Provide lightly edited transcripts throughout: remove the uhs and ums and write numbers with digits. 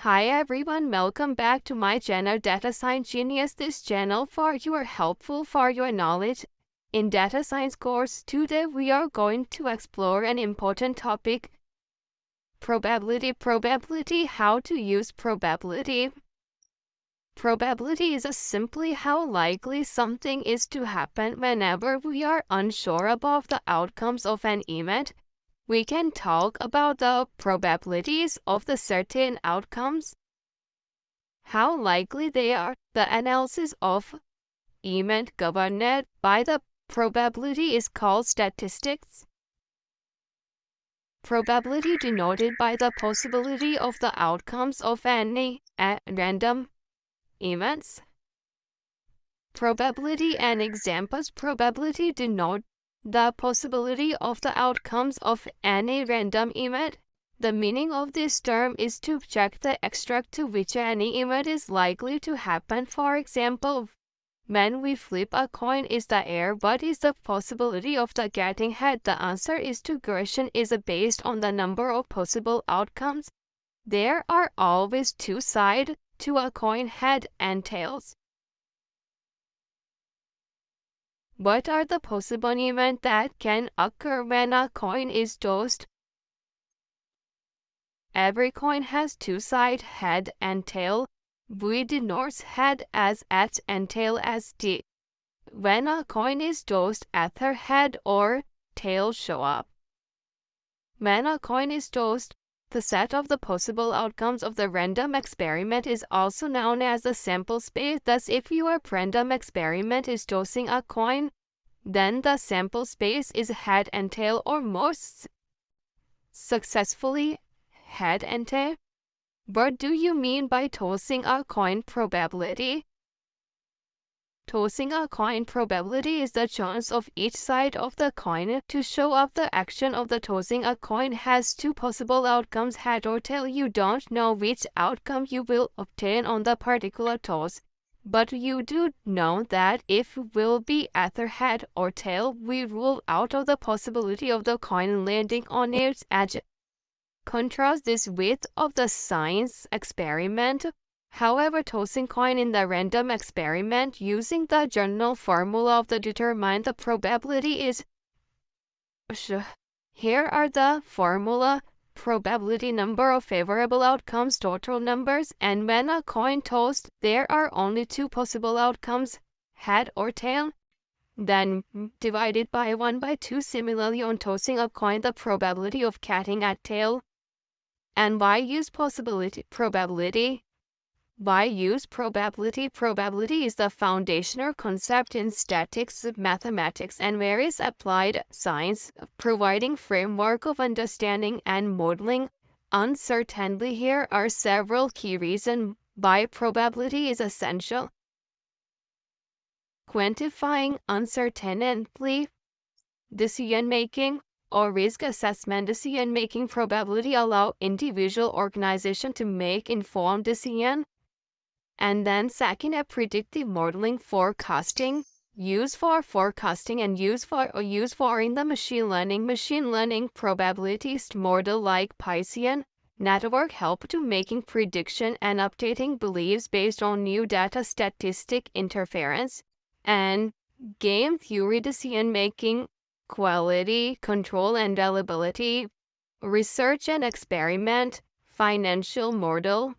Hi everyone, welcome back to my channel Data Science Genius. This channel for you are helpful for your knowledge. In data science course, today we are going to explore an important topic, probability. How to use probability. Probability is simply how likely something is to happen whenever we are unsure about the outcomes of an event. We can talk about the probabilities of the certain outcomes, how likely they are. The analysis of event governed by the probability is called statistics. Probability denoted by the possibility of the outcomes of any random events. Probability and examples. Probability denote the possibility of the outcomes of any random event. The meaning of this term is to check the extent to which any event is likely to happen. For example, when we flip a coin, is the air what is the possibility of the getting head? The answer is to question is based on the number of possible outcomes. There are always two sides to a coin, head and tails. What are the possible events that can occur when a coin is tossed? Every coin has two sides, head and tail. We denote head as H and tail as T. When a coin is tossed, either head or tail show up. When a coin is tossed, the set of the possible outcomes of the random experiment is also known as the sample space. Thus, if your random experiment is tossing a coin, then the sample space is head and tail, or most successfully head and tail. What do you mean by tossing a coin probability? Tossing a coin probability is the chance of each side of the coin. To show up the action of the tossing a coin has two possible outcomes, head or tail. You don't know which outcome you will obtain on the particular toss, but you do know that if it will be either head or tail. We rule out of the possibility of the coin landing on its edge. Contrast this with of the science experiment. However, tossing coin in the random experiment using the general formula of the determine the probability is. Here are the formula: probability number of favorable outcomes, total numbers, and when a coin tossed, there are only two possible outcomes, head or tail. Then divided by 1/2. Similarly, on tossing a coin, the probability of getting a tail. And why use probability? Why use probability? Probability is the foundational concept in statistics, mathematics, and various applied science, providing framework of understanding and modeling uncertainty. Here are several key reasons why probability is essential. Quantifying uncertainty, decision-making, or risk assessment. Decision-making probability allow individual organization to make informed decision. And then second, a predictive modeling, forecasting, used for forecasting and used for in the machine learning probabilities model like Bayesian network help to making prediction and updating beliefs based on new data, statistic interference, and game theory decision-making, quality control and reliability, research and experiment, financial model,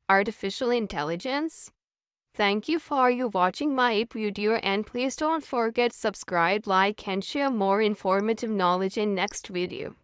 artificial intelligence. Thank you for watching my video, and please don't forget subscribe, like and share more informative knowledge in next video.